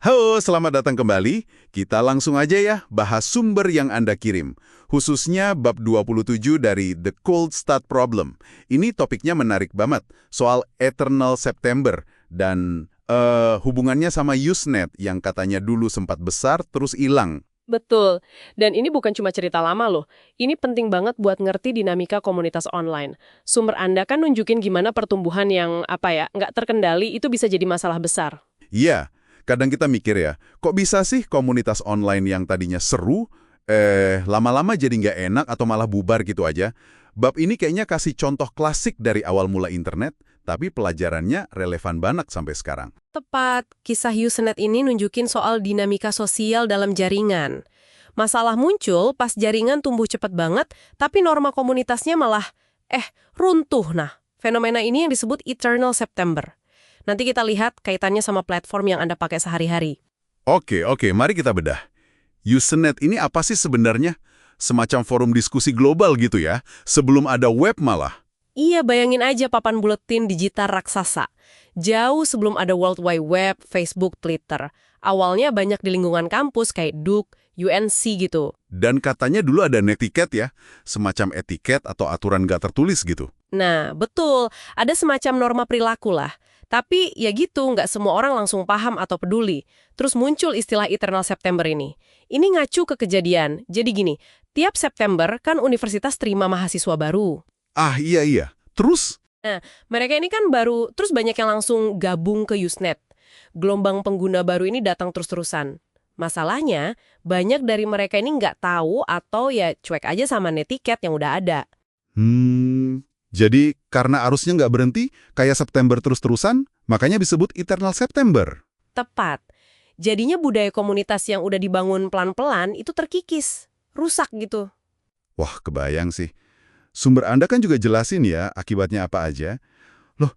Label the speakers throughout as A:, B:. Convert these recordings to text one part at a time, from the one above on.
A: Halo, selamat datang kembali. Kita langsung aja ya bahas sumber yang Anda kirim. Khususnya bab 27 dari The Cold Start Problem. Ini topiknya menarik banget, soal Eternal September dan hubungannya sama Usenet yang katanya dulu sempat besar terus hilang.
B: Betul. Dan ini bukan cuma cerita lama loh. Ini penting banget buat ngerti dinamika komunitas online. Sumber Anda kan nunjukin gimana pertumbuhan yang, nggak terkendali itu bisa jadi masalah besar.
A: Iya, kadang kita mikir ya, kok bisa sih komunitas online yang tadinya seru, lama-lama jadi nggak enak atau malah bubar gitu aja. Bab ini kayaknya kasih contoh klasik dari awal mula internet, tapi pelajarannya relevan banget sampai sekarang.
B: Tepat, kisah Usenet ini nunjukin soal dinamika sosial dalam jaringan. Masalah muncul pas jaringan tumbuh cepat banget, tapi norma komunitasnya malah, runtuh. Nah, fenomena ini yang disebut Eternal September. Nanti kita lihat kaitannya sama platform yang Anda pakai sehari-hari.
A: Oke, mari kita bedah. Usenet ini apa sih sebenarnya? Semacam forum diskusi global gitu ya, sebelum ada web malah.
B: Iya, bayangin aja papan buletin digital raksasa. Jauh sebelum ada World Wide Web, Facebook, Twitter. Awalnya banyak di lingkungan kampus kayak DUK, UNC gitu.
A: Dan katanya dulu ada netiquette ya, semacam etiket atau aturan nggak tertulis gitu.
B: Nah, betul. Ada semacam norma perilaku lah. Tapi ya gitu, nggak semua orang langsung paham atau peduli. Terus muncul istilah Eternal September ini. Ini ngacu ke kejadian. Jadi gini, tiap September kan universitas terima mahasiswa baru.
A: Ah iya, terus?
B: Nah, mereka ini kan baru, terus banyak yang langsung gabung ke Usenet. Gelombang pengguna baru ini datang terus-terusan. Masalahnya, banyak dari mereka ini nggak tahu atau ya cuek aja sama netiquette yang udah ada.
A: Jadi karena arusnya nggak berhenti, kayak September terus-terusan, makanya disebut Eternal September.
B: Tepat. Jadinya budaya komunitas yang udah dibangun pelan-pelan itu terkikis. Rusak gitu.
A: Wah, kebayang sih. Sumber Anda kan juga jelasin ya akibatnya apa aja. Loh,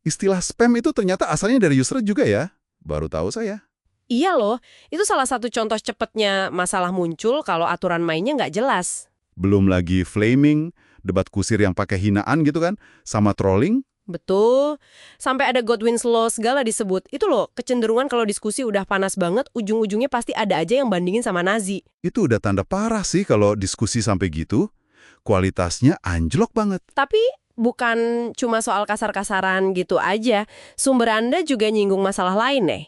A: istilah spam itu ternyata asalnya dari user juga ya? Baru tahu saya.
B: Iya loh, itu salah satu contoh cepetnya masalah muncul kalau aturan mainnya nggak jelas.
A: Belum lagi flaming, debat kusir yang pakai hinaan gitu kan, sama trolling.
B: Betul. Sampai ada Godwin's Law segala disebut. Itu loh, kecenderungan kalau diskusi udah panas banget, ujung-ujungnya pasti ada aja yang bandingin sama Nazi.
A: Itu udah tanda parah sih kalau diskusi sampai gitu. Kualitasnya anjlok banget.
B: Tapi bukan cuma soal kasar-kasaran gitu aja. Sumber Anda juga nyinggung masalah lain nih.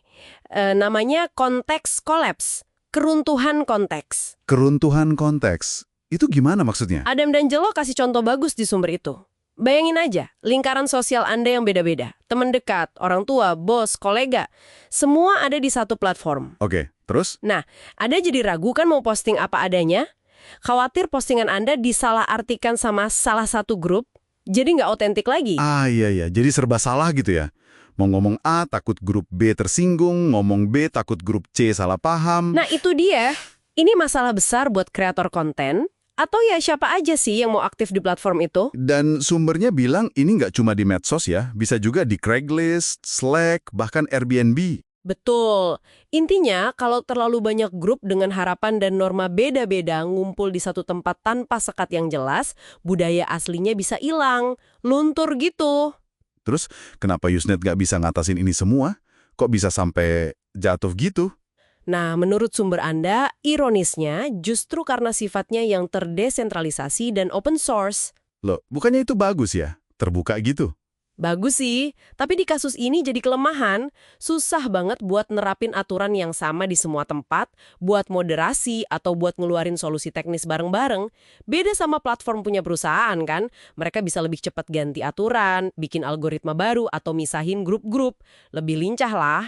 B: Namanya konteks collapse. Keruntuhan konteks.
A: Keruntuhan konteks. Itu gimana maksudnya?
B: Adam dan Jelo kasih contoh bagus di sumber itu. Bayangin aja, lingkaran sosial Anda yang beda-beda. Teman dekat, orang tua, bos, kolega. Semua ada di satu platform.
A: Oke, terus?
B: Nah, Anda jadi ragu kan mau posting apa adanya? Khawatir postingan Anda disalahartikan sama salah satu grup, jadi nggak otentik lagi.
A: Ah iya, jadi serba salah gitu ya. Mau ngomong A, takut grup B tersinggung, ngomong B, takut grup C salah paham.
B: Nah itu dia, ini masalah besar buat kreator konten, atau ya siapa aja sih yang mau aktif di platform itu?
A: Dan sumbernya bilang ini nggak cuma di medsos ya, bisa juga di Craigslist, Slack, bahkan Airbnb.
B: Betul. Intinya, kalau terlalu banyak grup dengan harapan dan norma beda-beda ngumpul di satu tempat tanpa sekat yang jelas, budaya aslinya bisa hilang, luntur gitu.
A: Terus, kenapa Usenet nggak bisa ngatasin ini semua? Kok bisa sampai jatuh gitu?
B: Nah, menurut sumber Anda, ironisnya justru karena sifatnya yang terdesentralisasi dan open source.
A: Loh, bukannya itu bagus ya? Terbuka gitu.
B: Bagus sih, tapi di kasus ini jadi kelemahan. Susah banget buat nerapin aturan yang sama di semua tempat, buat moderasi atau buat ngeluarin solusi teknis bareng-bareng. Beda sama platform punya perusahaan kan, mereka bisa lebih cepat ganti aturan, bikin algoritma baru atau misahin grup-grup. Lebih lincah lah.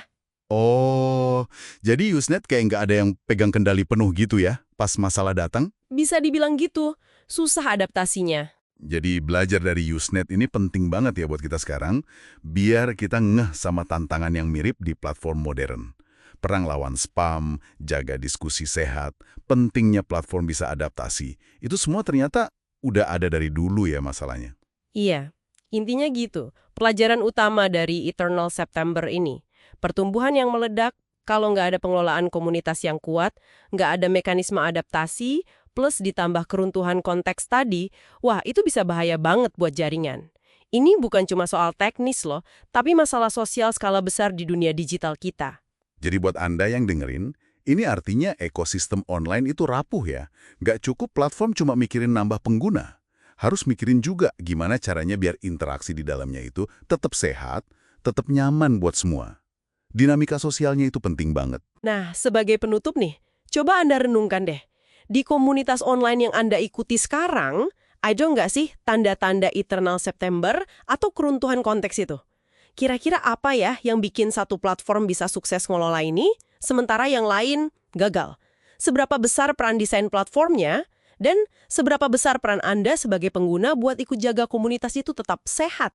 A: Oh, jadi Usenet kayak nggak ada yang pegang kendali penuh gitu ya, pas masalah datang?
B: Bisa dibilang gitu, susah adaptasinya.
A: Jadi belajar dari Usenet ini penting banget ya buat kita sekarang, biar kita ngeh sama tantangan yang mirip di platform modern. Perang lawan spam, jaga diskusi sehat, pentingnya platform bisa adaptasi. Itu semua ternyata udah ada dari dulu ya masalahnya.
B: Iya, intinya gitu. Pelajaran utama dari Eternal September ini. Pertumbuhan yang meledak, kalau nggak ada pengelolaan komunitas yang kuat, nggak ada mekanisme adaptasi, plus ditambah keruntuhan konteks tadi, wah itu bisa bahaya banget buat jaringan. Ini bukan cuma soal teknis loh, tapi masalah sosial skala besar di dunia digital kita.
A: Jadi buat Anda yang dengerin, ini artinya ekosistem online itu rapuh ya. Nggak cukup platform cuma mikirin nambah pengguna. Harus mikirin juga gimana caranya biar interaksi di dalamnya itu tetap sehat, tetap nyaman buat semua. Dinamika sosialnya itu penting banget.
B: Nah, sebagai penutup nih, coba Anda renungkan deh. Di komunitas online yang Anda ikuti sekarang, ada nggak sih tanda-tanda Eternal September atau keruntuhan konteks itu? Kira-kira apa ya yang bikin satu platform bisa sukses ngelola ini, sementara yang lain gagal? Seberapa besar peran desain platformnya, dan seberapa besar peran Anda sebagai pengguna buat ikut jaga komunitas itu tetap sehat?